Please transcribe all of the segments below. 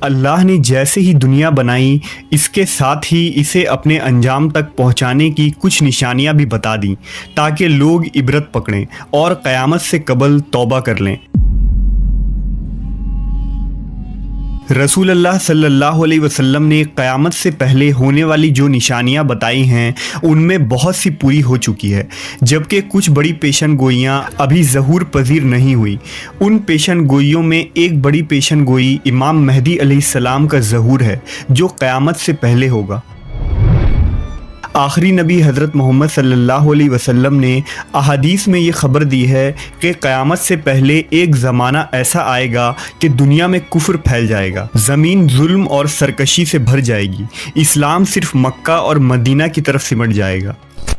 اللہ نے جیسے ہی دنیا بنائی اس کے ساتھ ہی اسے اپنے انجام تک پہنچانے کی کچھ نشانیاں بھی بتا دیں تاکہ لوگ عبرت پکڑیں اور قیامت سے قبل توبہ کر لیں۔ رسول اللہ صلی اللہ علیہ وسلم نے قیامت سے پہلے ہونے والی جو نشانیاں بتائی ہیں ان میں بہت سی پوری ہو چکی ہے، جبکہ کچھ بڑی پیشن گوئیاں ابھی ظہور پذیر نہیں ہوئی۔ ان پیشن گوئیوں میں ایک بڑی پیشن گوئی امام مہدی علیہ السلام کا ظہور ہے جو قیامت سے پہلے ہوگا۔ آخری نبی حضرت محمد صلی اللہ علیہ وسلم نے احادیث میں یہ خبر دی ہے کہ قیامت سے پہلے ایک زمانہ ایسا آئے گا کہ دنیا میں کفر پھیل جائے گا، زمین ظلم اور سرکشی سے بھر جائے گی، اسلام صرف مکہ اور مدینہ کی طرف سمٹ جائے گا۔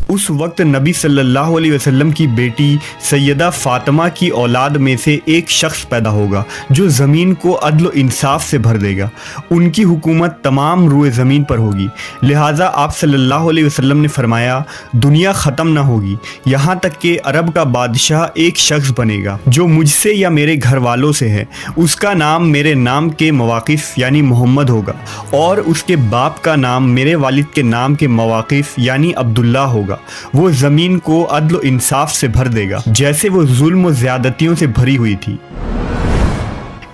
اس وقت نبی صلی اللہ علیہ وسلم کی بیٹی سیدہ فاطمہ کی اولاد میں سے ایک شخص پیدا ہوگا جو زمین کو عدل و انصاف سے بھر دے گا۔ ان کی حکومت تمام روئے زمین پر ہوگی، لہٰذا آپ صلی اللہ علیہ وسلم نے فرمایا دنیا ختم نہ ہوگی یہاں تک کہ عرب کا بادشاہ ایک شخص بنے گا جو مجھ سے یا میرے گھر والوں سے ہے، اس کا نام میرے نام کے مواقف یعنی محمد ہوگا اور اس کے باپ کا نام میرے والد کے نام کے مواقف یعنی عبداللہ ہوگا۔ وہ زمین کو عدل و انصاف سے بھر دے گا جیسے وہ ظلم و زیادتیوں سے بھری ہوئی تھی۔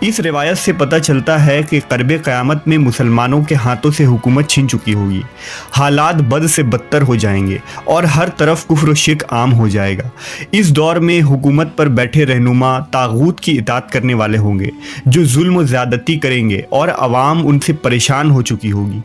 اس روایت سے پتہ چلتا ہے کہ قرب قیامت میں مسلمانوں کے ہاتھوں سے حکومت چھن چکی ہوگی، حالات بد سے بدتر ہو جائیں گے اور ہر طرف کفر و شرک عام ہو جائے گا۔ اس دور میں حکومت پر بیٹھے رہنما طاغوت کی اطاعت کرنے والے ہوں گے جو ظلم و زیادتی کریں گے اور عوام ان سے پریشان ہو چکی ہوگی۔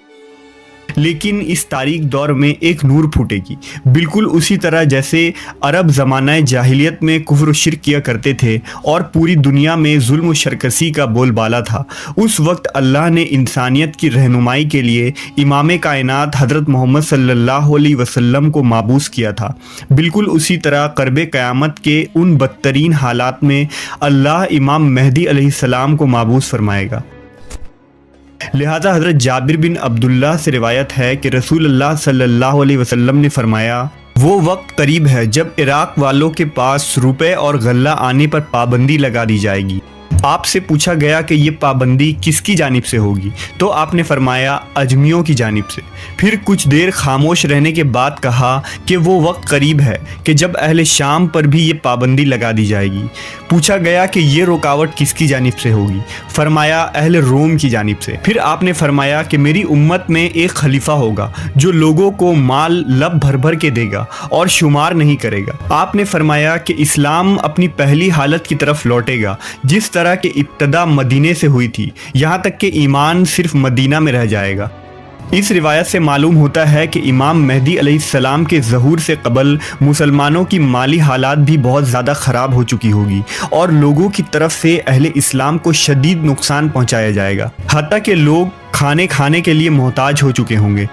لیکن اس تاریک دور میں ایک نور پھوٹے گی، بالکل اسی طرح جیسے عرب زمانہ جاہلیت میں کفر و شرک کیا کرتے تھے اور پوری دنیا میں ظلم و سرکشی کا بول بالا تھا۔ اس وقت اللہ نے انسانیت کی رہنمائی کے لیے امام کائنات حضرت محمد صلی اللہ علیہ وسلم کو مابعوث کیا تھا۔ بالکل اسی طرح قرب قیامت کے ان بدترین حالات میں اللہ امام مہدی علیہ السلام کو مابعوث فرمائے گا۔ لہذا حضرت جابر بن عبداللہ سے روایت ہے کہ رسول اللہ صلی اللہ علیہ وسلم نے فرمایا وہ وقت قریب ہے جب عراق والوں کے پاس روپے اور غلہ آنے پر پابندی لگا دی جائے گی۔ آپ سے پوچھا گیا کہ یہ پابندی کس کی جانب سے ہوگی تو آپ نے فرمایا اجمیوں کی جانب سے۔ پھر کچھ دیر خاموش رہنے کے بعد کہا کہ وہ وقت قریب ہے کہ جب اہل شام پر بھی یہ پابندی لگا دی جائے گی۔ پوچھا گیا کہ یہ رکاوٹ کس کی جانب سے ہوگی؟ فرمایا اہل روم کی جانب سے۔ پھر آپ نے فرمایا کہ میری امت میں ایک خلیفہ ہوگا جو لوگوں کو مال لب بھر بھر کے دے گا اور شمار نہیں کرے گا۔ آپ نے فرمایا کہ اسلام اپنی پہلی حالت کی طرف لوٹے گا جس طرح کہ ابتدا مدینے سے ہوئی تھی، یہاں تک کہ ایمان صرف مدینہ میں رہ جائے گا۔ اس روایت سے معلوم ہوتا ہے کہ امام مہدی علیہ السلام کے ظہور سے قبل مسلمانوں کی مالی حالات بھی بہت زیادہ خراب ہو چکی ہوگی اور لوگوں کی طرف سے اہل اسلام کو شدید نقصان پہنچایا جائے گا، حتیٰ کہ لوگ کھانے کے لیے محتاج ہو چکے ہوں گے۔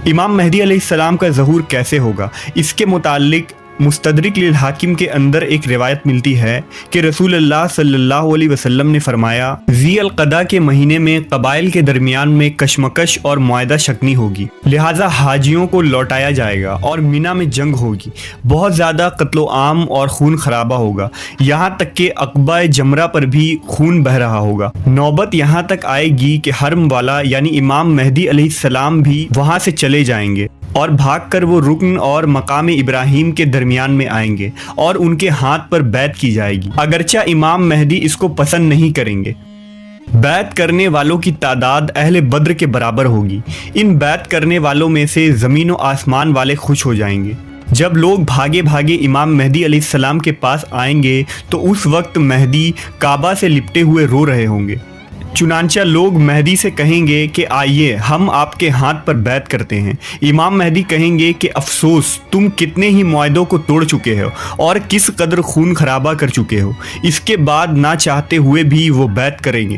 امام مہدی علیہ السلام کا ظہور کیسے ہوگا؟ اس کے متعلق مستدرک للحاکم کے اندر ایک روایت ملتی ہے کہ رسول اللہ صلی اللہ علیہ وسلم نے فرمایا ذی القعدہ کے مہینے میں قبائل کے درمیان میں کشمکش اور معاہدہ شکنی ہوگی، لہٰذا حاجیوں کو لوٹایا جائے گا اور مینا میں جنگ ہوگی، بہت زیادہ قتل و عام اور خون خرابہ ہوگا، یہاں تک کہ عقبہ جمرہ پر بھی خون بہہ رہا ہوگا۔ نوبت یہاں تک آئے گی کہ حرم والا یعنی امام مہدی علیہ السلام بھی وہاں سے چلے جائیں گے اور بھاگ کر وہ رکن اور مقام ابراہیم کے درمیان میں آئیں گے اور ان کے ہاتھ پر بیعت کی جائے گی، اگرچہ امام مہدی اس کو پسند نہیں کریں گے۔ بیعت کرنے والوں کی تعداد اہل بدر کے برابر ہوگی۔ ان بیعت کرنے والوں میں سے زمین و آسمان والے خوش ہو جائیں گے۔ جب لوگ بھاگے بھاگے امام مہدی علیہ السلام کے پاس آئیں گے تو اس وقت مہدی کعبہ سے لپٹے ہوئے رو رہے ہوں گے، چنانچہ لوگ مہدی سے کہیں گے کہ آئیے ہم آپ کے ہاتھ پر بیعت کرتے ہیں۔ امام مہدی کہیں گے کہ افسوس، تم کتنے ہی معاہدوں کو توڑ چکے ہو اور کس قدر خون خرابہ کر چکے ہو۔ اس کے بعد نہ چاہتے ہوئے بھی وہ بیعت کریں گے۔